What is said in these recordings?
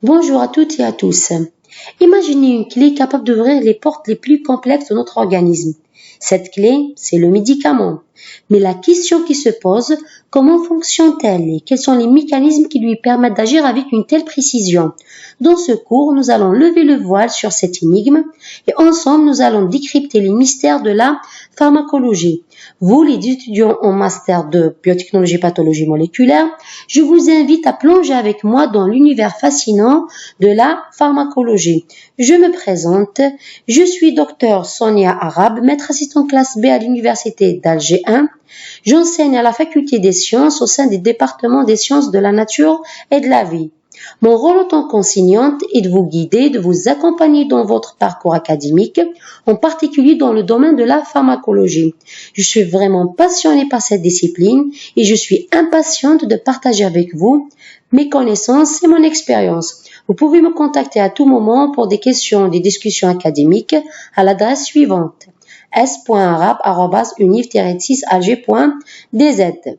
Bonjour à toutes et à tous. Imaginez une clé capable d'ouvrir les portes les plus complexes de notre organisme. Cette clé, c'est le médicament. Mais la question qui se pose, comment fonctionne-t-elle et quels sont les mécanismes qui lui permettent d'agir avec une telle précision? Dans ce cours, nous allons lever le voile sur cette énigme et ensemble, nous allons décrypter les mystères de la pharmacologie. Vous, les étudiants en master de biotechnologie et pathologie moléculaire, je vous invite à plonger avec moi dans l'univers fascinant de la pharmacologie. Je me présente, je suis docteur Sonia Arabe, maître assistant classe B à l'université d'Alger 1. J'enseigne à la faculté des sciences au sein des départements des sciences de la nature et de la vie. Mon rôle en tant qu'enseignante est de vous guider, de vous accompagner dans votre parcours académique, en particulier dans le domaine de la pharmacologie. Je suis vraiment passionnée par cette discipline et je suis impatiente de partager avec vous mes connaissances et mon expérience. Vous pouvez me contacter à tout moment pour des questions, des discussions académiques à l'adresse suivante: s.arabe@univ-6alger.dz.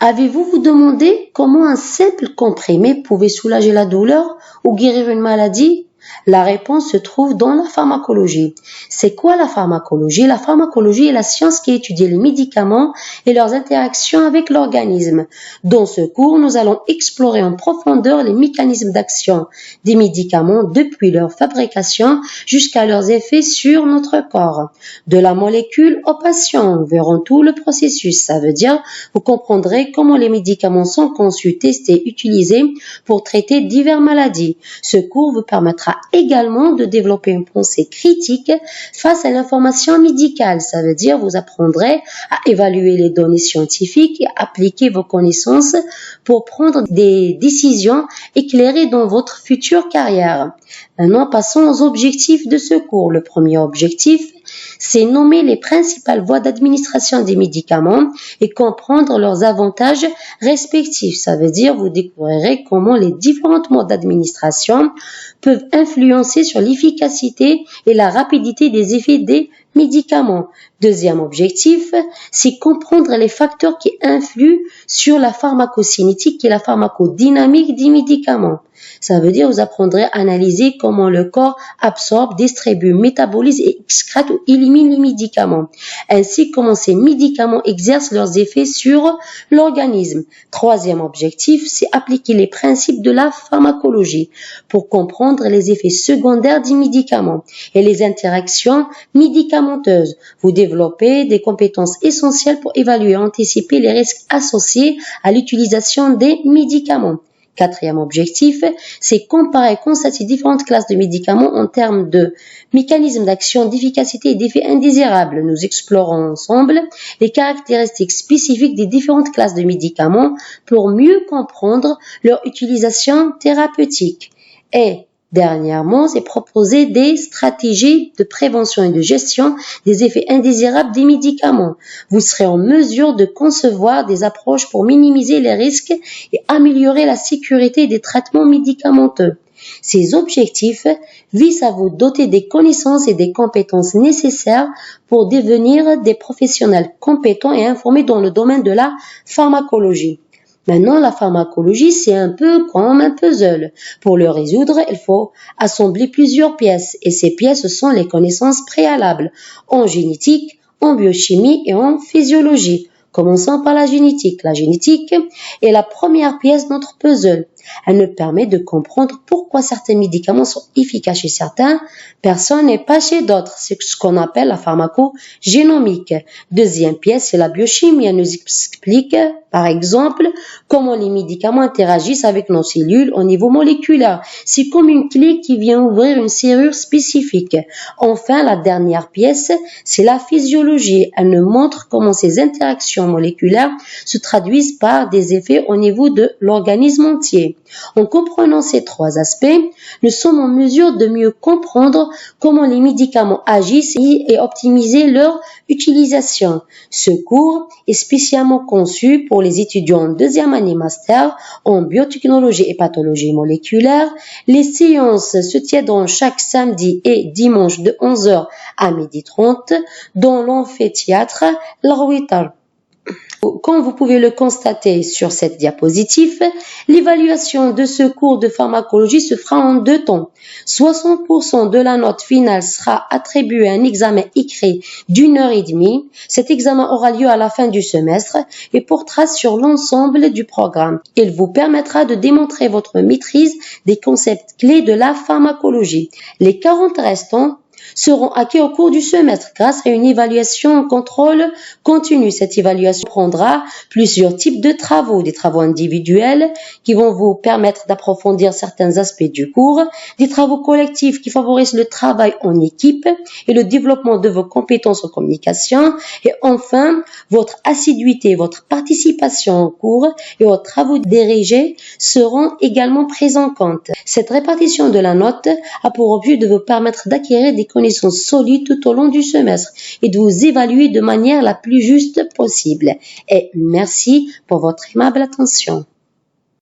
Avez-vous vous demandé comment un simple comprimé pouvait soulager la douleur ou guérir une maladie? La réponse se trouve dans la pharmacologie. C'est quoi la pharmacologie? La pharmacologie est la science qui étudie les médicaments et leurs interactions avec l'organisme. Dans ce cours, nous allons explorer en profondeur les mécanismes d'action des médicaments depuis leur fabrication jusqu'à leurs effets sur notre corps. De la molécule au patient, nous verrons tout le processus. Ça veut dire, vous comprendrez comment les médicaments sont conçus, testés, utilisés pour traiter diverses maladies. Ce cours vous permettra également de développer une pensée critique face à l'information médicale. Ça veut dire vous apprendrez à évaluer les données scientifiques et appliquer vos connaissances pour prendre des décisions éclairées dans votre future carrière. Maintenant, passons aux objectifs de ce cours. Le premier objectif, c'est nommer les principales voies d'administration des médicaments et comprendre leurs avantages respectifs. Ça veut dire vous découvrirez comment les différents modes d'administration peuvent influencer sur l'efficacité et la rapidité des effets des médicaments. Deuxième objectif, c'est comprendre les facteurs qui influent sur la pharmacocinétique et la pharmacodynamique des médicaments. Ça veut dire vous apprendrez à analyser comment le corps absorbe, distribue, métabolise et excrète ou élimine les médicaments, ainsi comment ces médicaments exercent leurs effets sur l'organisme. Troisième objectif, c'est appliquer les principes de la pharmacologie pour comprendre les effets secondaires des médicaments et les interactions médicamenteuses. Vous développez des compétences essentielles pour évaluer et anticiper les risques associés à l'utilisation des médicaments. Quatrième objectif, c'est comparer et constater différentes classes de médicaments en termes de mécanismes d'action, d'efficacité et d'effets indésirables. Nous explorons ensemble les caractéristiques spécifiques des différentes classes de médicaments pour mieux comprendre leur utilisation thérapeutique. Et dernièrement, c'est proposer des stratégies de prévention et de gestion des effets indésirables des médicaments. Vous serez en mesure de concevoir des approches pour minimiser les risques et améliorer la sécurité des traitements médicamenteux. Ces objectifs visent à vous doter des connaissances et des compétences nécessaires pour devenir des professionnels compétents et informés dans le domaine de la pharmacologie. Maintenant, la pharmacologie, c'est un peu comme un puzzle. Pour le résoudre, il faut assembler plusieurs pièces. Et ces pièces sont les connaissances préalables en génétique, en biochimie et en physiologie. Commençons par la génétique. La génétique est la première pièce de notre puzzle. Elle nous permet de comprendre pourquoi certains médicaments sont efficaces chez certaines personnes et pas chez d'autres. C'est ce qu'on appelle la pharmacogénomique. Deuxième pièce, c'est la biochimie. Elle nous explique, par exemple, comment les médicaments interagissent avec nos cellules au niveau moléculaire. C'est comme une clé qui vient ouvrir une serrure spécifique. Enfin, la dernière pièce, c'est la physiologie. Elle nous montre comment ces interactions moléculaires se traduisent par des effets au niveau de l'organisme entier. En comprenant ces trois aspects, nous sommes en mesure de mieux comprendre comment les médicaments agissent et optimiser leur utilisation. Ce cours est spécialement conçu pour les étudiants en deuxième année master en biotechnologie et pathologie moléculaire. Les séances se tiendront chaque samedi et dimanche de 11h à 12h30 dans l'amphithéâtre L'Arwitar. Comme vous pouvez le constater sur cette diapositive, l'évaluation de ce cours de pharmacologie se fera en 2 temps. 60% de la note finale sera attribuée à un examen écrit d'1 heure et demie. Cet examen aura lieu à la fin du semestre et portera sur l'ensemble du programme. Il vous permettra de démontrer votre maîtrise des concepts clés de la pharmacologie. Les 40 restants seront acquis au cours du semestre grâce à une évaluation en contrôle continu. Cette évaluation prendra plusieurs types de travaux, des travaux individuels qui vont vous permettre d'approfondir certains aspects du cours, des travaux collectifs qui favorisent le travail en équipe et le développement de vos compétences en communication, et enfin, votre assiduité, votre participation au cours et aux travaux dirigés seront également pris en compte. Cette répartition de la note a pour objet de vous permettre d'acquérir des connaissances solides tout au long du semestre et de vous évaluer de manière la plus juste possible. Et merci pour votre aimable attention.